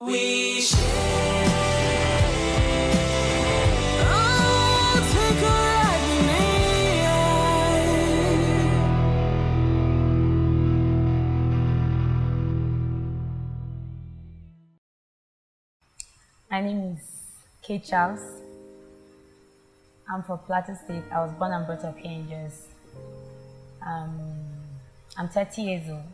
We share. Oh, take a ride with me. My name is Kate Charles. I'm from Plateau State. I was born and brought up here in Jersey. I'm 30 years old,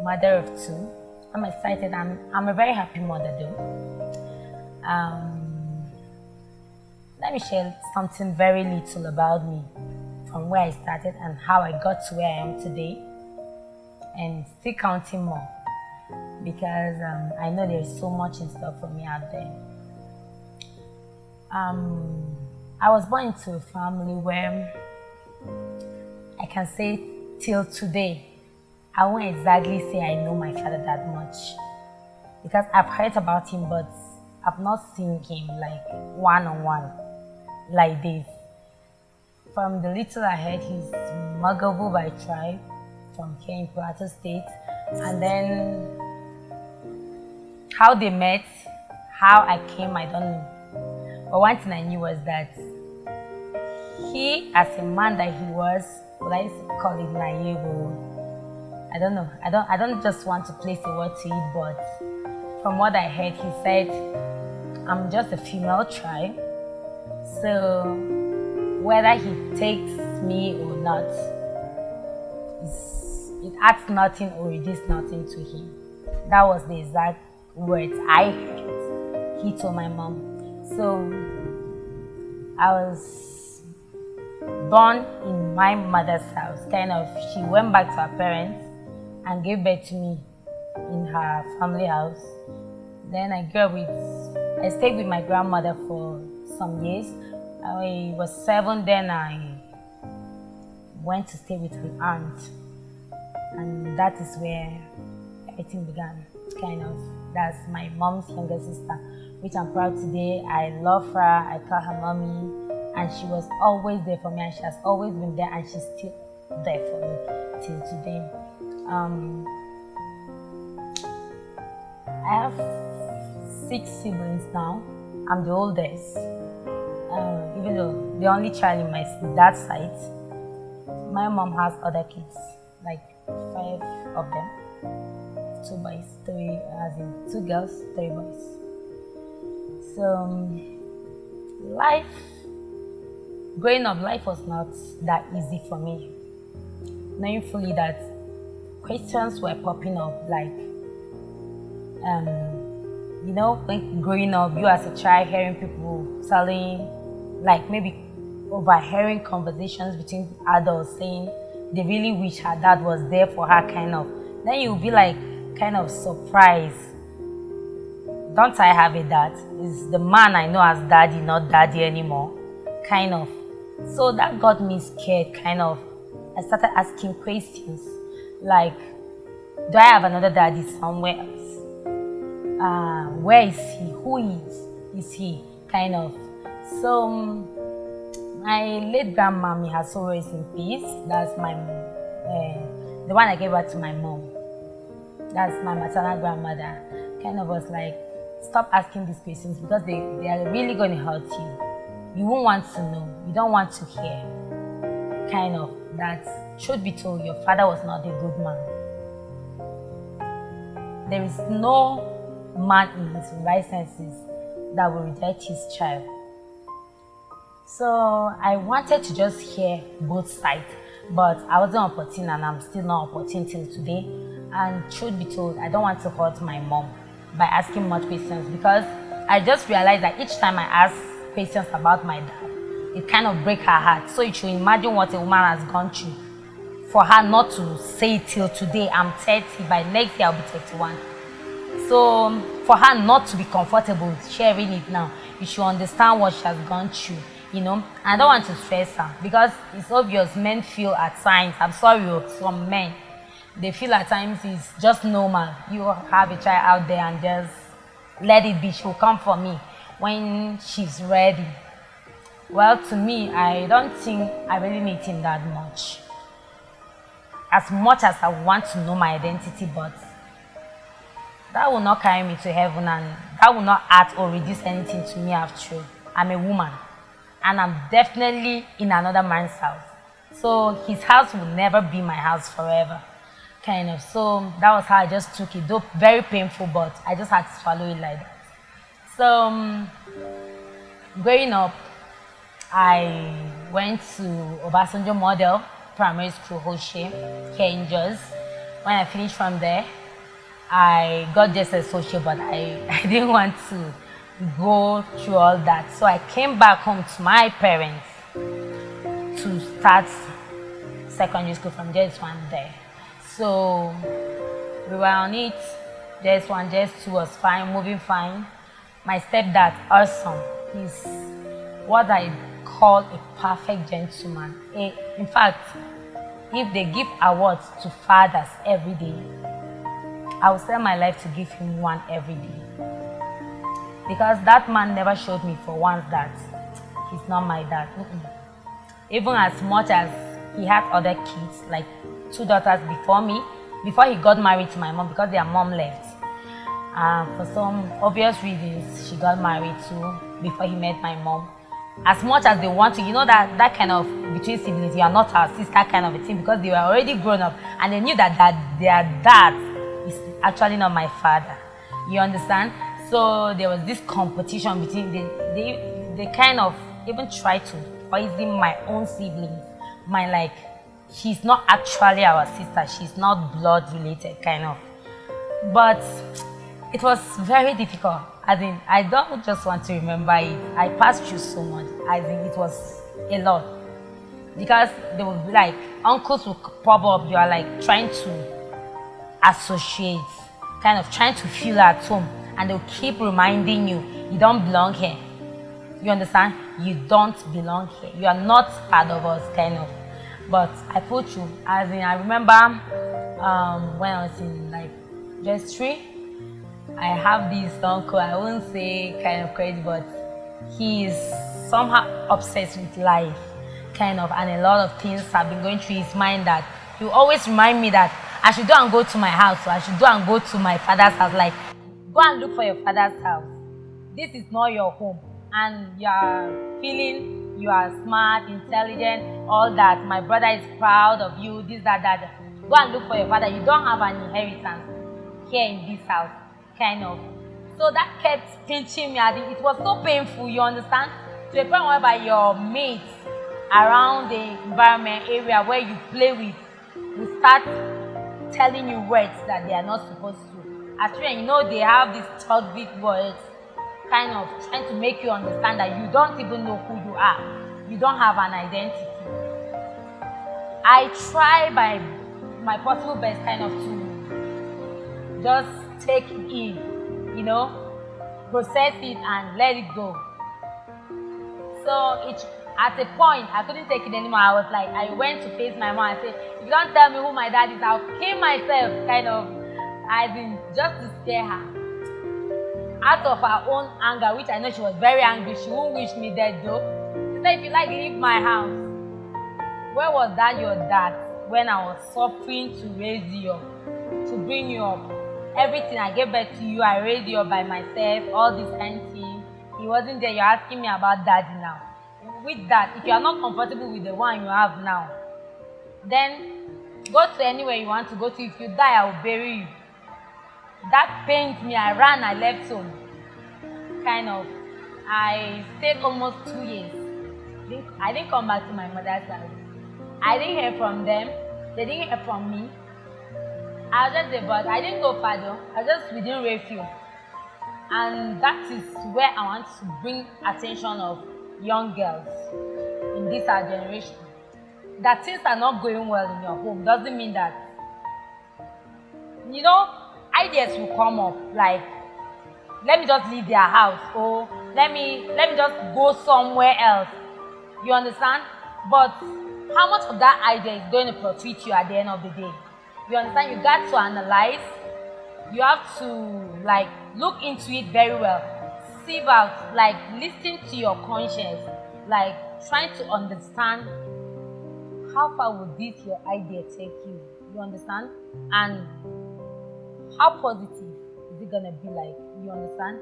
mother of two. I'm excited. I'm a very happy mother though. Let me share something very little about me, from where I started and how I got to where I am today, and still counting more, because I know there's so much in store for me out there. I was born into a family where I can say till today, I won't exactly say I know my father that much, because I've heard about him, but I've not seen him like one-on-one like this. From the little I heard, he's Magabo by tribe from here in Plateau State, and then how they met, how I came, I don't know. But one thing I knew was that he, as a man that he was, what I used to call it naive, or I don't know. I don't just want to place a word to it, but from what I heard, he said, I'm just a female tribe. So whether he takes me or not, it adds nothing or reduces nothing to him. That was the exact words I heard. He told my mom. So I was born in my mother's house. Kind of, she went back to her parents and gave birth to me in her family house. Then I stayed with my grandmother for some years. I was 7, then I went to stay with an aunt. And that is where everything began, kind of. That's my mom's younger sister, which I'm proud today. I love her, I call her mommy, and she was always there for me, and she has always been there, and she's still there for me till today. I have 6 siblings now. I'm the oldest, even though the only child in my dad's side. My mom has other kids, like 5 of them, 2 boys, 3, as in 2 girls, 3 boys. So growing up, life was not that easy for me, knowing fully that questions were popping up, like, when growing up, you as a child hearing people telling, like maybe overhearing conversations between adults saying they really wish her dad was there for her, kind of. Then you'll be like, kind of surprised. Don't I have a dad? Is the man I know as daddy not daddy anymore? Kind of. So that got me scared, kind of. I started asking questions like, do I have another daddy somewhere else? Where is he? Who is he? Kind of. So my late grandmommy has soul rest in peace. That's the one I gave birth to my mom. That's my maternal grandmother. Kind of was like, stop asking these questions, because they are really going to hurt you. You won't want to know. You don't want to hear. Kind of. That, truth be told, your father was not a good man. There is no man in his right senses that will reject his child. So I wanted to just hear both sides, but I wasn't opportune, and I'm still not opportune till today. And truth be told, I don't want to hurt my mom by asking much questions, because I just realized that each time I ask questions about my dad, it kind of breaks her heart. So you should imagine what a woman has gone through for her not to say it till today. I'm 30, by next year I'll be 31. So for her not to be comfortable sharing it now, you should understand what she has gone through, I don't want to stress her, because it's obvious men feel at times, I'm sorry, some men, they feel at times it's just normal. You have a child out there and just let it be. She'll come for me when she's ready. Well, to me, I don't think I really need him that much. As much as I want to know my identity, but that will not carry me to heaven, and that will not add or reduce anything to me after. I'm a woman, and I'm definitely in another man's house. So his house will never be my house forever, kind of. So that was how I just took it, though very painful, but I just had to swallow it like that. So growing up, I went to Obasanjo Model Primary School, Hoshe, here in Jos. When I finished from there, I got just a social, but I didn't want to go through all that. So I came back home to my parents to start secondary school from JS1 there. So we were on it. JS1, JS2 was fine, moving fine. My stepdad, awesome. He's what I call a perfect gentleman. In fact, if they give awards to fathers every day, I will sell my life to give him one every day. Because that man never showed me for once that he's not my dad. Even as much as he had other kids, like 2 daughters before me, before he got married to my mom, because their mom left. For some obvious reasons, she got married too before he met my mom. As much as they want to, that kind of between siblings, you are not our sister kind of a thing, because they were already grown up and they knew that their dad is actually not my father. You understand? So there was this competition between they kind of even tried to poison my own siblings. She's not actually our sister, she's not blood related kind of. But it was very difficult. As in, I don't just want to remember it. I passed through so much. I think it was a lot. Because they would be like, uncles would pop up, you are like trying to associate, kind of trying to feel at home. And they'll keep reminding you, you don't belong here. You understand? You don't belong here. You are not part of us, kind of. But I put you, as in, I remember when I was in like just 3, I have this uncle, I won't say kind of crazy, but he's somehow obsessed with life, kind of, and a lot of things have been going through his mind that he will always remind me that I should go and go to my house, or I should go and go to my father's house, like, go and look for your father's house. This is not your home, and you are feeling you are smart, intelligent, all that. My brother is proud of you, this, that. Go and look for your father. You don't have an inheritance here in this house, kind of. So that kept pinching me. It was so painful, you understand? To a point whereby your mates around the environment area where you play with will start telling you words that they are not supposed to. As children, they have these toxic words, kind of trying to make you understand that you don't even know who you are. You don't have an identity. I try by my possible best kind of to just take it in, process it and let it go. So at a point, I couldn't take it anymore. I was like, I went to face my mom and said, if you don't tell me who my dad is, I'll kill myself, kind of. I didn't, just to scare her. Out of her own anger, which I know she was very angry, she won't wish me dead though. She said, if you like, leave my house. Where was that your dad when I was suffering to raise you up, to bring you up? Everything, I gave birth to you, I raised you up by myself, all this kind of thing. He wasn't there, you're asking me about daddy now. With that, if you are not comfortable with the one you have now, then go to anywhere you want to go to. If you die, I will bury you. That pained me. I ran, I left home. Kind of. I stayed almost 2 years. I didn't come back to my mother's house. I didn't hear from them. They didn't hear from me. I was just there, but I didn't go far though. I was just within refuge. And that is where I want to bring attention of young girls in this our generation. That things are not going well in your home doesn't mean that, ideas will come up like, let me just leave their house, or let me just go somewhere else. You understand? But how much of that idea is going to profit you at the end of the day? You understand? You got to analyze. You have to look into it very well. Sieve out, listen to your conscience, trying to understand how far would this your idea take you. You understand? And how positive is it it gonna be like? You understand?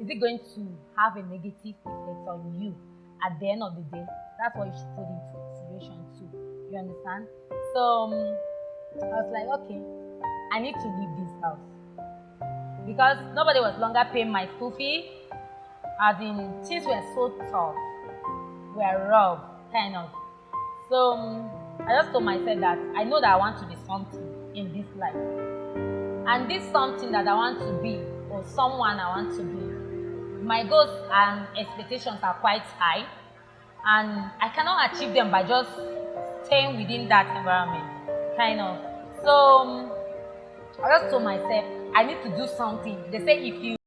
Is it going to have a negative effect on you at the end of the day? That's what you should put into consideration too. You understand? So I was like, okay, I need to leave this house because nobody was longer paying my school fee. As in, things were so tough, were rough, kind of. So I just told myself that I know that I want to be something in this life, and this something that I want to be, or someone I want to be, my goals and expectations are quite high, and I cannot achieve them by just staying within that environment, kind of. So I just told myself I need to do something. They say if you